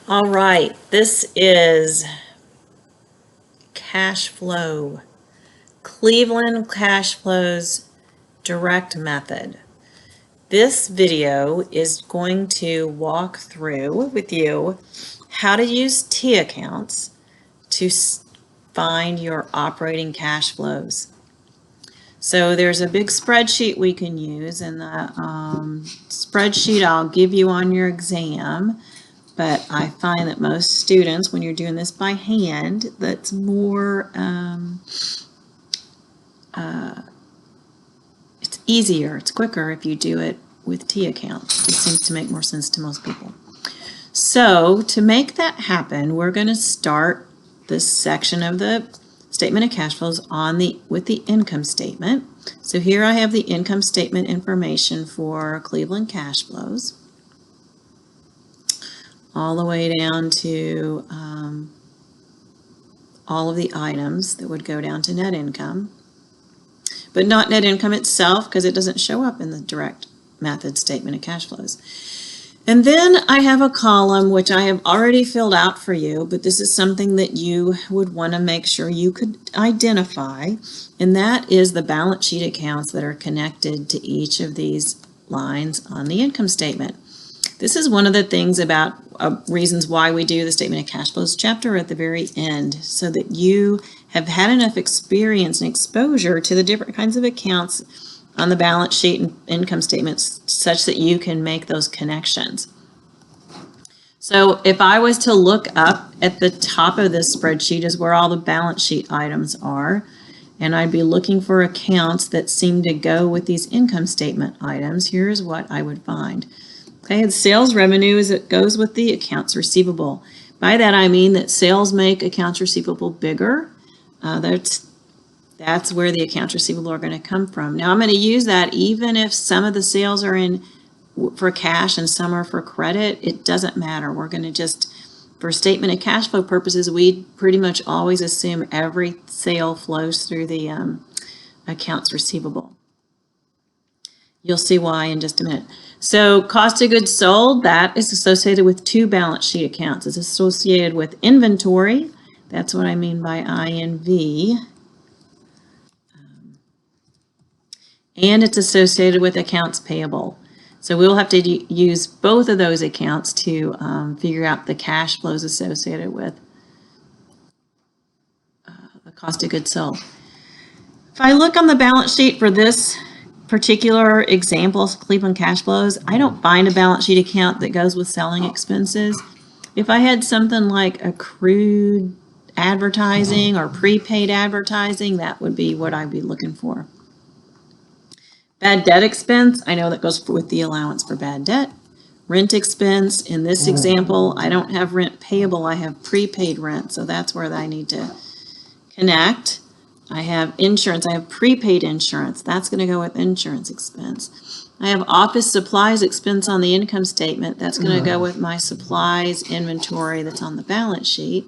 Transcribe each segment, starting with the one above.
All right, this is cash flow, Cleveland Cash Flows direct method. This video is going to walk through with you how to use T accounts to find your operating cash flows. So there's a big spreadsheet we can use, and the spreadsheet I'll give you on your exam. But I find that most students, when you're doing this by hand, that's more, it's easier, it's quicker if you do it with T accounts. It seems to make more sense to most people. So to make that happen, we're going to start this section of the statement of cash flows with the income statement. So here I have the income statement information for Cleveland Cash Flows, all the way down to all of the items that would go down to net income, but not net income itself because it doesn't show up in the direct method statement of cash flows. And then I have a column which I have already filled out for you, but this is something that you would want to make sure you could identify, and that is the balance sheet accounts that are connected to each of these lines on the income statement. This is one of the things about reasons why we do the statement of cash flows chapter at the very end, so that you have had enough experience and exposure to the different kinds of accounts on the balance sheet and income statements such that you can make those connections. So if I was to look up at the top of this spreadsheet is where all the balance sheet items are, and I'd be looking for accounts that seem to go with these income statement items, here's what I would find. Okay, the sales revenue it goes with the accounts receivable. By that I mean that sales make accounts receivable bigger. That's where the accounts receivable are going to come from. Now I'm going to use that even if some of the sales are in for cash and some are for credit. It doesn't matter. We're going to just, for statement of cash flow purposes, we pretty much always assume every sale flows through the accounts receivable. You'll see why in just a minute. So cost of goods sold, that is associated with two balance sheet accounts. It's associated with inventory. That's what I mean by INV. And it's associated with accounts payable. So we'll have to use both of those accounts to figure out the cash flows associated with the cost of goods sold. If I look on the balance sheet for this particular example, Cleveland Cash Flows, I don't find a balance sheet account that goes with selling expenses. If I had something like accrued advertising or prepaid advertising, that would be what I'd be looking for. Bad debt expense, I know that goes with the allowance for bad debt. Rent expense, in this example, I don't have rent payable, I have prepaid rent, so that's where I need to connect. I have insurance, I have prepaid insurance, that's going to go with insurance expense. I have office supplies expense on the income statement, that's going to go with my supplies inventory that's on the balance sheet.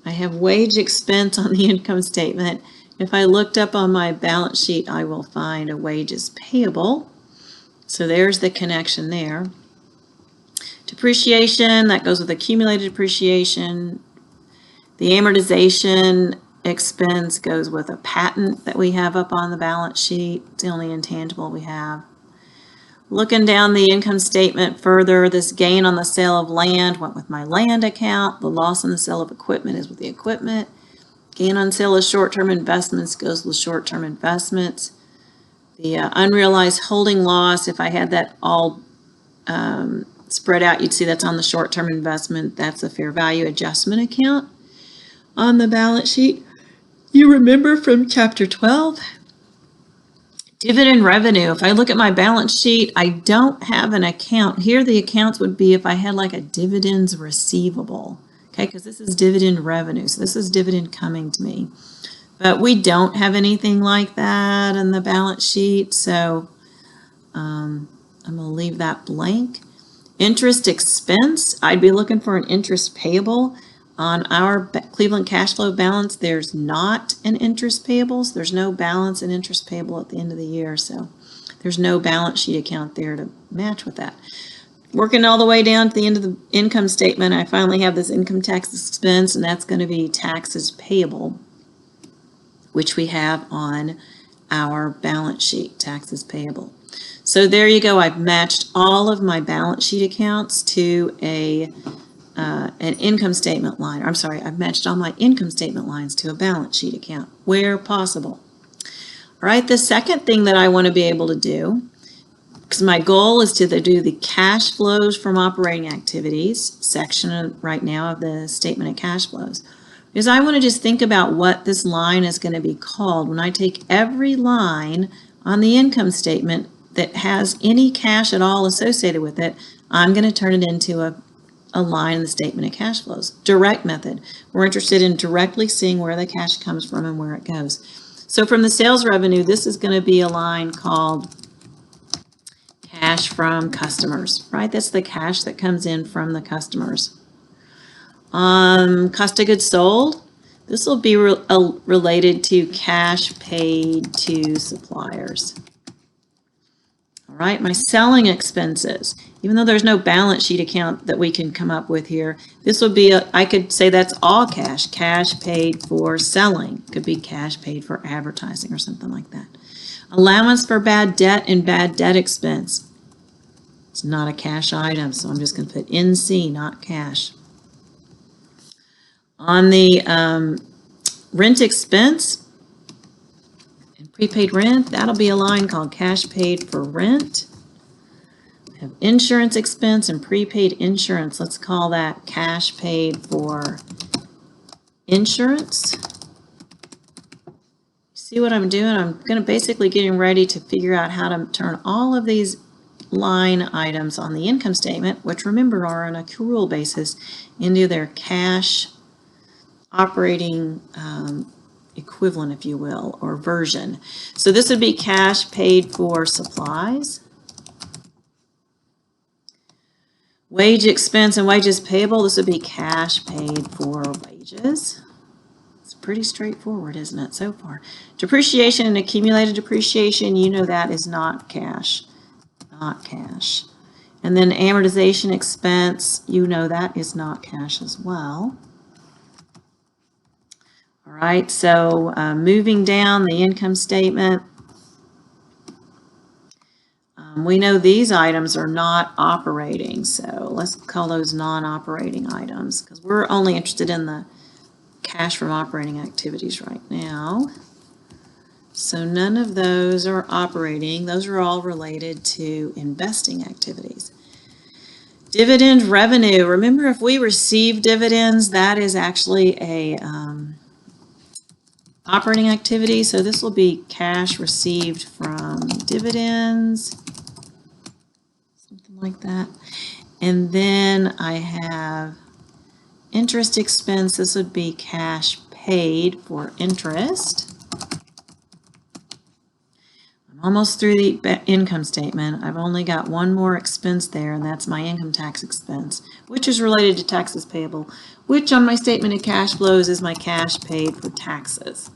I have wage expense on the income statement. If I looked up on my balance sheet, I will find a wages payable. So there's the connection there. Depreciation, that goes with accumulated depreciation. The amortization expense goes with a patent that we have up on the balance sheet. It's the only intangible we have. Looking down the income statement further, this gain on the sale of land went with my land account. The loss on the sale of equipment is with the equipment. Gain on sale of short-term investments goes with short-term investments. The unrealized holding loss, if I had that all spread out, you'd see that's on the short-term investment. That's a fair value adjustment account on the balance sheet. You remember from chapter 12? Dividend revenue. If I look at my balance sheet, I don't have an account. Here the accounts would be if I had like a dividends receivable. Okay, because this is dividend revenue, so this is dividend coming to me. But we don't have anything like that in the balance sheet, so I'm going to leave that blank. Interest expense, I'd be looking for an interest payable. On our Cleveland cash flow balance, there's not an interest payable, so there's no balance in interest payable at the end of the year, so there's no balance sheet account there to match with that. Working all the way down to the end of the income statement, I finally have this income tax expense, and that's going to be taxes payable, which we have on our balance sheet, taxes payable. So there you go. I've matched all of my balance sheet accounts to an income statement line. I'm sorry, I've matched all my income statement lines to a balance sheet account where possible. All right, the second thing that I want to be able to do, because my goal is to do the cash flows from operating activities section right now of the statement of cash flows, is I want to just think about what this line is going to be called when I take every line on the income statement that has any cash at all associated with it. I'm going to turn it into a line in the statement of cash flows. Direct method. We're interested in directly seeing where the cash comes from and where it goes. So from the sales revenue, this is going to be a line called cash from customers, right? That's the cash that comes in from the customers. Cost of goods sold, this will be related to cash paid to suppliers. All right, my selling expenses, even though there's no balance sheet account that we can come up with here, this would be, I could say that's all cash, cash paid for selling. Could be cash paid for advertising or something like that. Allowance for bad debt and bad debt expense. It's not a cash item, so I'm just going to put NC, not cash. On the rent expense and prepaid rent, that'll be a line called cash paid for rent. We have insurance expense and prepaid insurance. Let's call that cash paid for insurance. See what I'm doing? I'm going to basically getting ready to figure out how to turn all of these line items on the income statement, which remember are on an accrual basis, into their cash operating equivalent, if you will, or version. So this would be cash paid for supplies. Wage expense and wages payable, this would be cash paid for wages. It's pretty straightforward, isn't it, so far? Depreciation and accumulated depreciation, you know that is not cash. Not cash. And then amortization expense, you know that is not cash as well. All right, so moving down the income statement, we know these items are not operating, so let's call those non-operating items because we're only interested in the cash from operating activities right now. So none of those are operating. Those are all related to investing activities. Dividend revenue. Remember, if we receive dividends, that is actually a operating activity. So this will be cash received from dividends, something like that. And then I have interest expense. This would be cash paid for interest. I'm almost through the income statement. I've only got one more expense there, and that's my income tax expense, which is related to taxes payable, which on my statement of cash flows is my cash paid for taxes.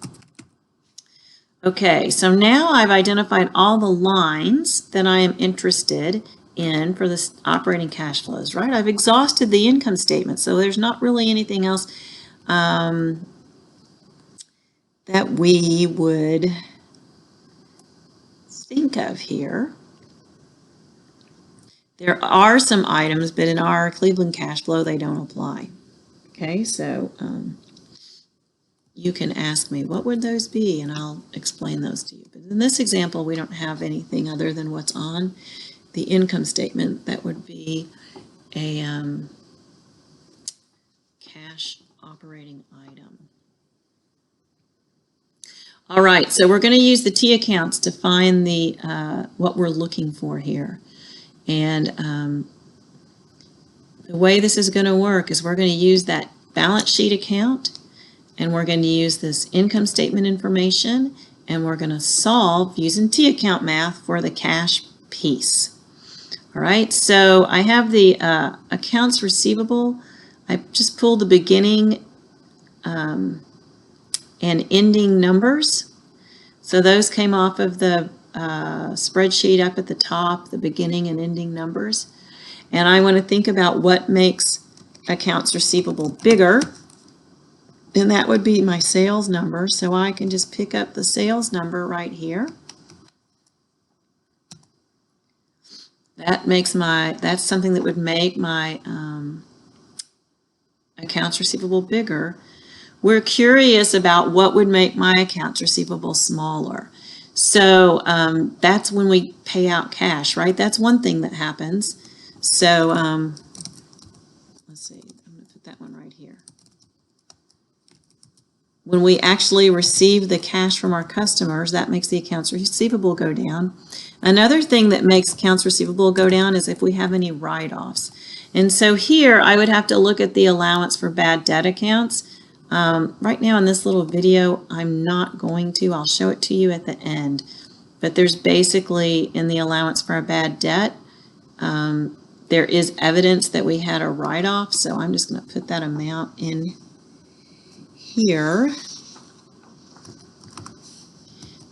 Okay, so now I've identified all the lines that I am interested in for the operating cash flows, right? I've exhausted the income statement, so there's not really anything else that we would think of here. There are some items, but in our Cleveland cash flow, they don't apply. Okay, so you can ask me, what would those be? And I'll explain those to you. But in this example, we don't have anything other than what's on the income statement. That would be a cash operating item. All right, so we're going to use the T accounts to find the what we're looking for here. And the way this is going to work is we're going to use that balance sheet account, and we're going to use this income statement information, and we're going to solve using T account math for the cash piece. All right, so I have the accounts receivable. I just pulled the beginning and ending numbers. So those came off of the spreadsheet up at the top, the beginning and ending numbers. and I want to think about what makes accounts receivable bigger, and that would be my sales number. So I can just pick up the sales number right here. That's something that would make my accounts receivable bigger. We're curious about what would make my accounts receivable smaller. So that's when we pay out cash, right? That's one thing that happens. So let's see, I'm going to put that one right here. When we actually receive the cash from our customers, that makes the accounts receivable go down. Another thing that makes accounts receivable go down is if we have any write-offs. And so here I would have to look at the allowance for bad debt accounts. Right now in this little video, I'm not going to. I'll show it to you at the end. But there's basically, in the allowance for a bad debt, there is evidence that we had a write-off. So I'm just going to put that amount in here.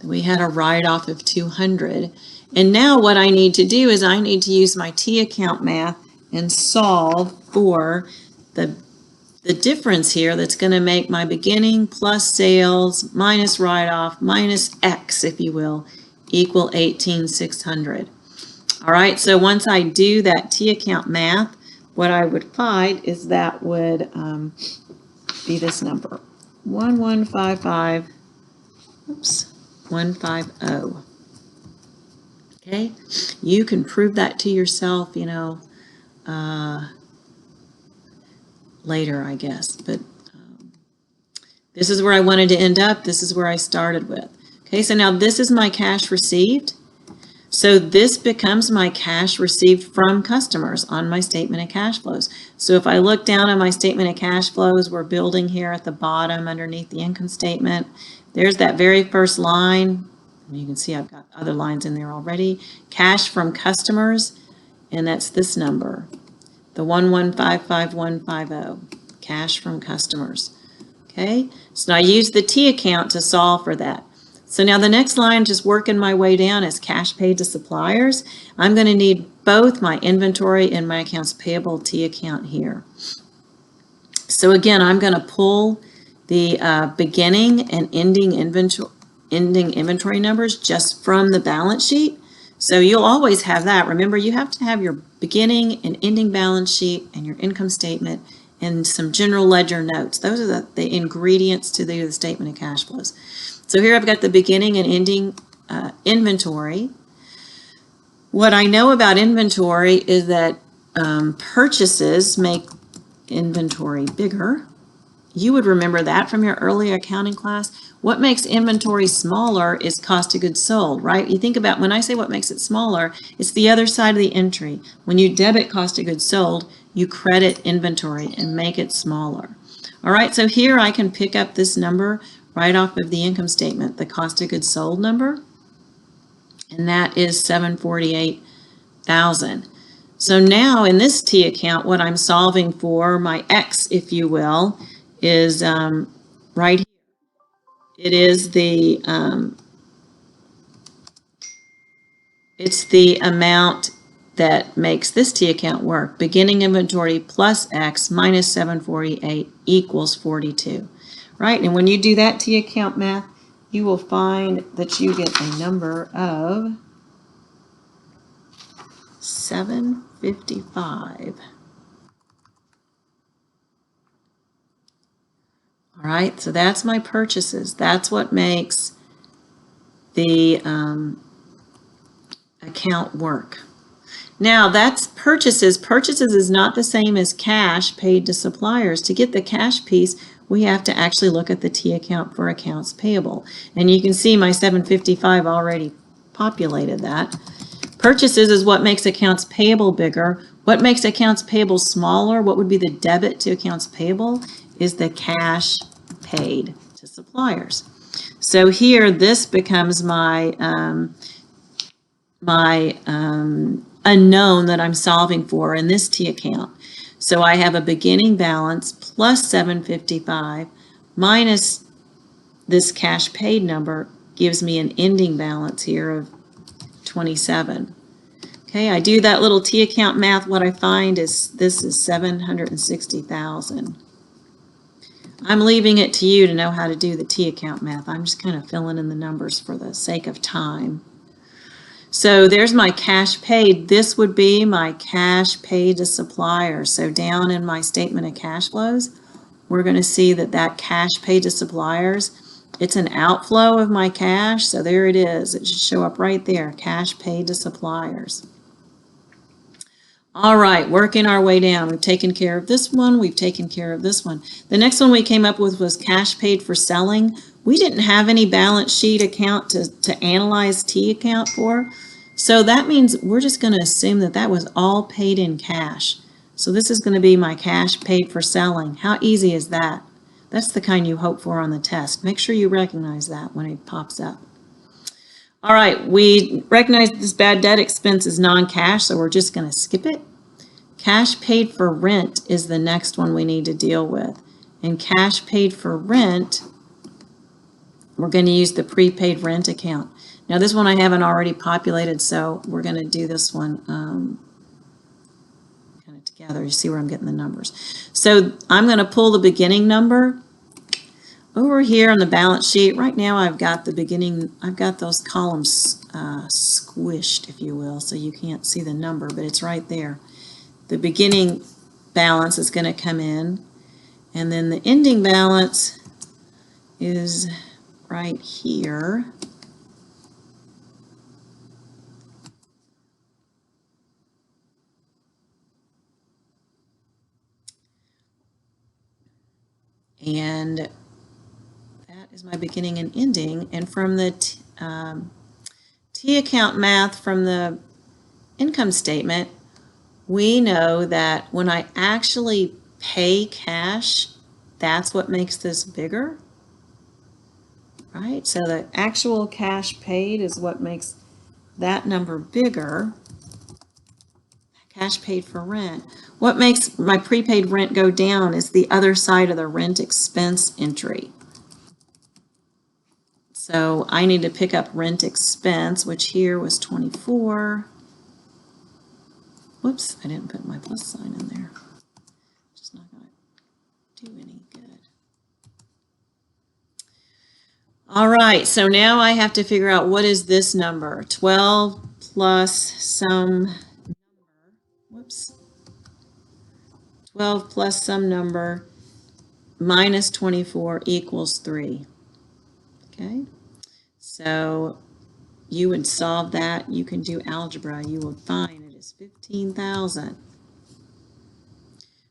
We had a write-off of $200. And now what I need to do is I need to use my T account math and solve for the difference here that's going to make my beginning plus sales minus write-off minus X, if you will, equal 18,600. All right, so once I do that T account math, what I would find is that would be this number, 150. Okay, you can prove that to yourself, you know, later, I guess. But this is where I wanted to end up. This is where I started with. Okay, so now this is my cash received. So this becomes my cash received from customers on my statement of cash flows. So if I look down on my statement of cash flows, we're building here at the bottom underneath the income statement. There's that very first line. You can see I've got other lines in there already. Cash from customers, and that's this number, the 1155150, cash from customers. Okay, so I use the T account to solve for that. So now the next line, just working my way down, is cash paid to suppliers. I'm going to need both my inventory and my accounts payable T account here. So again, I'm going to pull the beginning and ending inventory numbers just from the balance sheet. So you'll always have that. Remember, you have to have your beginning and ending balance sheet and your income statement and some general ledger notes. Those are the ingredients to the statement of cash flows. So here I've got the beginning and ending inventory. What I know about inventory is that purchases make inventory bigger. You would remember that from your earlier accounting class. What makes inventory smaller is cost of goods sold, right? You think about, when I say what makes it smaller, it's the other side of the entry. When you debit cost of goods sold, you credit inventory and make it smaller. All right, so here I can pick up this number right off of the income statement, the cost of goods sold number, and that is $748,000. So now in this T account, what I'm solving for, my X, if you will, is right here. It is it's the amount that makes this T account work. Beginning inventory plus X minus 748 equals 42. Right, and when you do that T account math, you will find that you get a number of 755. All right, so that's my purchases. That's what makes the account work. Now that's purchases. Purchases is not the same as cash paid to suppliers. To get the cash piece, we have to actually look at the T account for accounts payable. And you can see my 755 already populated that. Purchases is what makes accounts payable bigger. What makes accounts payable smaller? What would be the debit to accounts payable? Is the cash paid to suppliers. So here, this becomes my unknown that I'm solving for in this T account. So I have a beginning balance plus 755 minus this cash paid number gives me an ending balance here of 27. Okay, I do that little T account math. What I find is this is 760,000. I'm leaving it to you to know how to do the T account math. I'm just kind of filling in the numbers for the sake of time. So there's my cash paid. This would be my cash paid to suppliers. So down in my statement of cash flows, we're going to see that that cash paid to suppliers, it's an outflow of my cash. So there it is. It should show up right there, cash paid to suppliers. All right, working our way down. We've taken care of this one. We've taken care of this one. The next one we came up with was cash paid for selling. We didn't have any balance sheet account to analyze T account for. So that means we're just going to assume that that was all paid in cash. So this is going to be my cash paid for selling. How easy is that? That's the kind you hope for on the test. Make sure you recognize that when it pops up. All right, we recognize this bad debt expense is non-cash, so we're just going to skip it. Cash paid for rent is the next one we need to deal with. And cash paid for rent, we're going to use the prepaid rent account. Now this one I haven't already populated, so we're going to do this one kind of together. You see where I'm getting the numbers. So I'm going to pull the beginning number. Over here on the balance sheet, right now I've got the beginning, I've got those columns squished, if you will, so you can't see the number, but it's right there. The beginning balance is going to come in, and then the ending balance is right here. And is my beginning and ending, and from the T account math from the income statement, we know that when I actually pay cash, that's what makes this bigger, right? So the actual cash paid is what makes that number bigger. Cash paid for rent. What makes my prepaid rent go down is the other side of the rent expense entry. So I need to pick up rent expense, which here was 24. Whoops, I didn't put my plus sign in there. Just not going to do any good. All right, so now I have to figure out what is this number. 12 plus some number. Whoops. 12 plus some number minus 24 equals 3. Okay, so you would solve that. You can do algebra. You will find it is 15,000.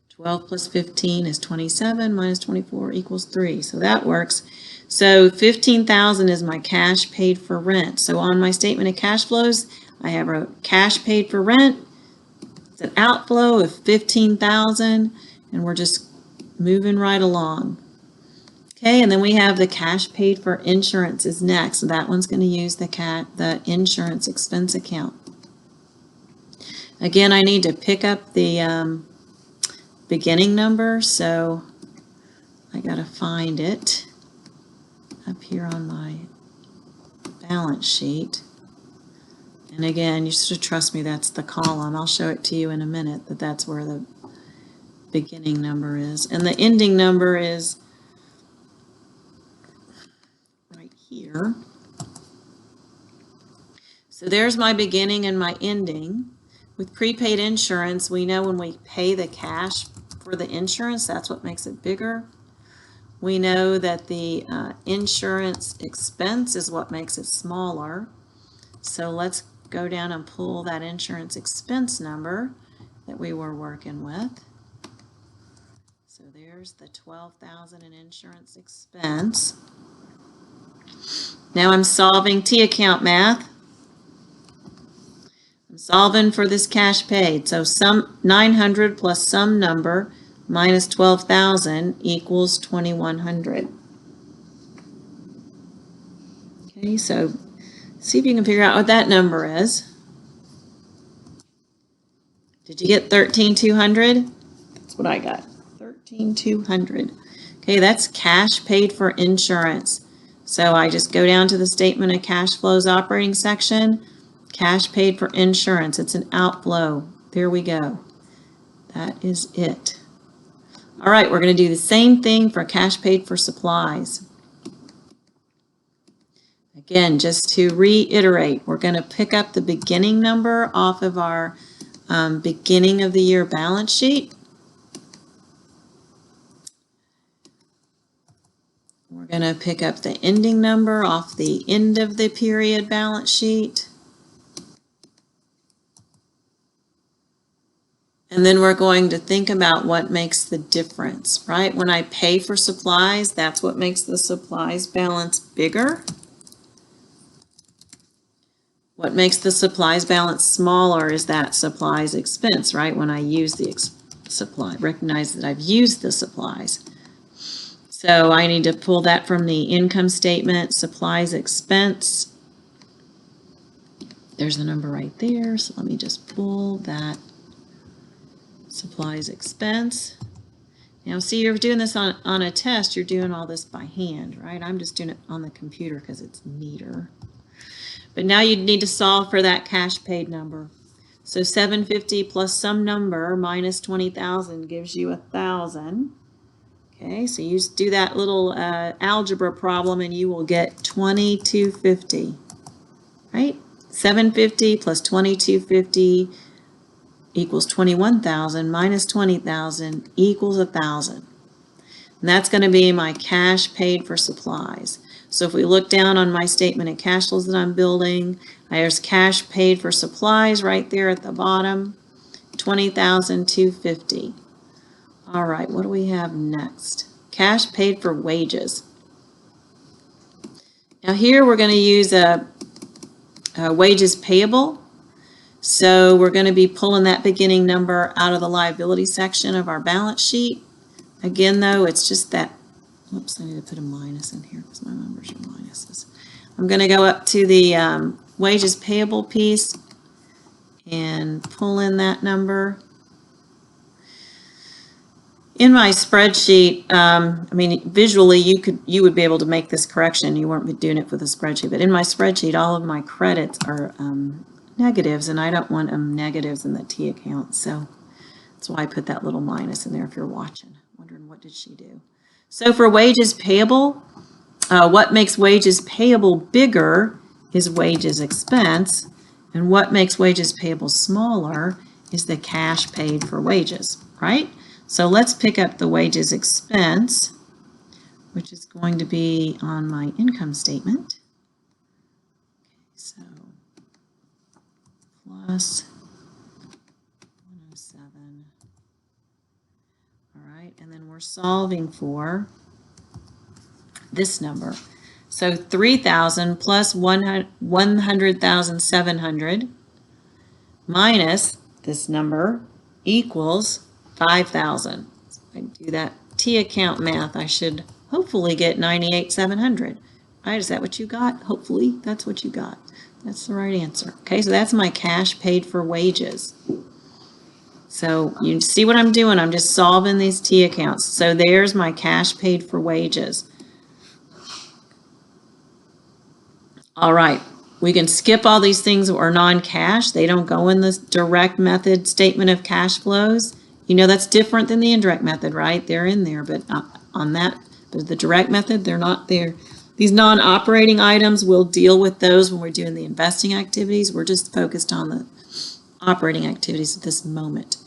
12 plus 15 is 27 minus 24 equals 3. So that works. So 15,000 is my cash paid for rent. So on my statement of cash flows, I have a cash paid for rent. It's an outflow of 15,000, and we're just moving right along. Okay, and then we have the cash paid for insurance is next. So that one's going to use the insurance expense account. Again, I need to pick up the beginning number, so I got to find it up here on my balance sheet. And again, you should trust me, that's the column. I'll show it to you in a minute that that's where the beginning number is. And the ending number is here. So there's my beginning and my ending. With prepaid insurance, we know when we pay the cash for the insurance, that's what makes it bigger. We know that the insurance expense is what makes it smaller. So let's go down and pull that insurance expense number that we were working with. So there's the 12,000 in insurance expense. Now I'm solving T account math. I'm solving for this cash paid. So some 900 plus some number minus 12,000 equals 2,100. Okay, so see if you can figure out what that number is. Did you get 13,200? That's what I got. 13,200. Okay, that's cash paid for insurance. So I just go down to the statement of cash flows operating section. Cash paid for insurance, it's an outflow. There we go. That is it. All right, we're going to do the same thing for cash paid for supplies. Again, just to reiterate, we're going to pick up the beginning number off of our beginning of the year balance sheet. We're going to pick up the ending number off the end of the period balance sheet. And then we're going to think about what makes the difference, right? When I pay for supplies, that's what makes the supplies balance bigger. What makes the supplies balance smaller is that supplies expense, right? When I use the supply, recognize that I've used the supplies. So I need to pull that from the income statement, supplies expense. There's the number right there. So let me just pull that supplies expense. Now see, you're doing this on a test, you're doing all this by hand, right? I'm just doing it on the computer because it's neater. But now you need to solve for that cash paid number. So 750 plus some number minus 20,000 gives you 1,000. Okay, so you just do that little algebra problem and you will get 2250, right? 750 plus 2250 equals 21,000 minus 20,000 equals 1,000. And that's going to be my cash paid for supplies. So if we look down on my statement of cash flows that I'm building, there's cash paid for supplies right there at the bottom, 20,250. All right, what do we have next? Cash paid for wages. Now here we're going to use a wages payable. So we're going to be pulling that beginning number out of the liability section of our balance sheet. Again, though, it's just that, oops, I need to put a minus in here because my numbers are minuses. I'm going to go up to the wages payable piece and pull in that number. In my spreadsheet, I mean, visually you would be able to make this correction. You weren't doing it with a spreadsheet, but in my spreadsheet, all of my credits are negatives, and I don't want them negatives in the T account, so that's why I put that little minus in there if you're watching, wondering what did she do. So for wages payable, what makes wages payable bigger is wages expense, and what makes wages payable smaller is the cash paid for wages, right? So let's pick up the wages expense, which is going to be on my income statement. Okay, so plus 107. All right, and then we're solving for this number. So 3,000 plus 100,700 minus this number equals 5,000. So if I do that T account math, I should hopefully get 98,700. Right, is that what you got? Hopefully that's what you got. That's the right answer. Okay, so that's my cash paid for wages. So you see what I'm doing? I'm just solving these T accounts. So there's my cash paid for wages. All right, we can skip all these things that are non-cash. They don't go in this direct method statement of cash flows. You know that's different than the indirect method, right? They're in there, but on that, but the direct method, they're not there. These non-operating items, we'll deal with those when we're doing the investing activities. We're just focused on the operating activities at this moment.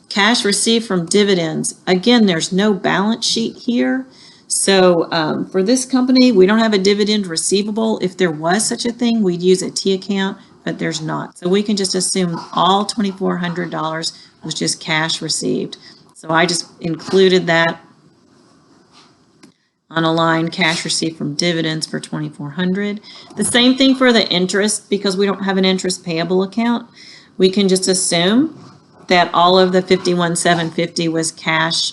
Cash received from dividends. Again, there's no balance sheet here. So for this company, we don't have a dividend receivable. If there was such a thing, we'd use a T account, but there's not. So we can just assume all $2,400 was just cash received. So I just included that on a line, cash received from dividends for $2,400. The same thing for the interest, because we don't have an interest payable account. We can just assume that all of the $51,750 was cash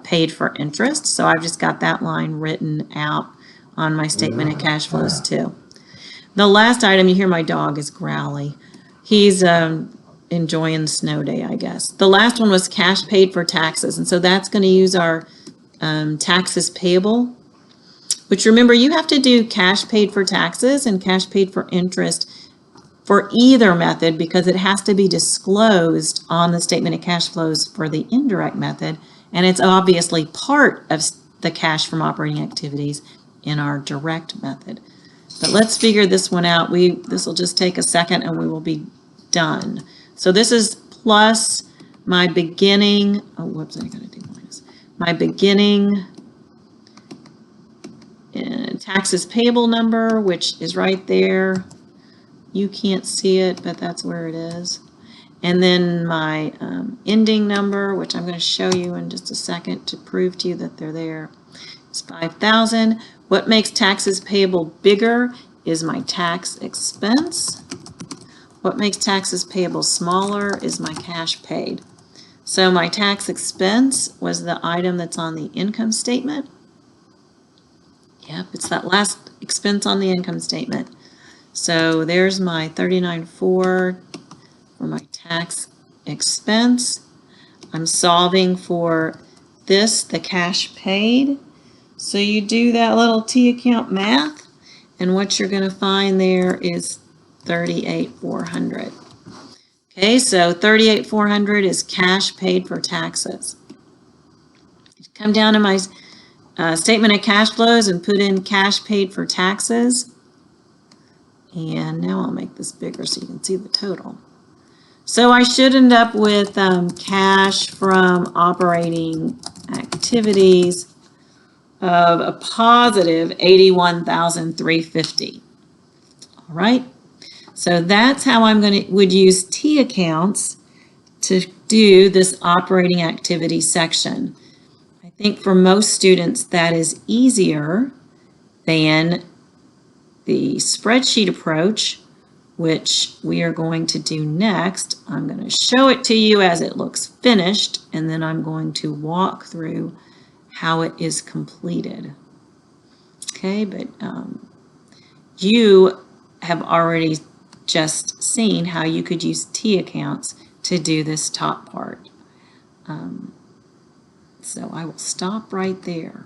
paid for interest. So I've just got that line written out on my statement of cash flows too. The last item, you hear my dog is growly. He's enjoying the snow day, I guess. The last one was cash paid for taxes. And so that's going to use our taxes payable, which remember you have to do cash paid for taxes and cash paid for interest for either method because it has to be disclosed on the statement of cash flows for the indirect method, and it's obviously part of the cash from operating activities in our direct method. But let's figure this one out. This will just take a second and we will be done. So this is plus my beginning, oh whoops, I gotta do minus. My beginning taxes payable number, which is right there. You can't see it, but that's where it is. And then my ending number, which I'm going to show you in just a second to prove to you that they're there, is 5,000. What makes taxes payable bigger is my tax expense. What makes taxes payable smaller is my cash paid. So my tax expense was the item that's on the income statement. Yep, it's that last expense on the income statement. So there's my 39.4 for my tax expense. I'm solving for this, the cash paid. So you do that little T account math, and what you're going to find there is 38,400. Okay, so 38,400 is cash paid for taxes. Come down to my statement of cash flows and put in cash paid for taxes. And now I'll make this bigger so you can see the total. So I should end up with cash from operating activities of a positive 81,350. All right. So that's how would use T accounts to do this operating activity section. I think for most students that is easier than the spreadsheet approach, which we are going to do next. I'm going to show it to you as it looks finished, and then I'm going to walk through how it is completed. Okay, but you have already just seen how you could use T accounts to do this top part. So I will stop right there.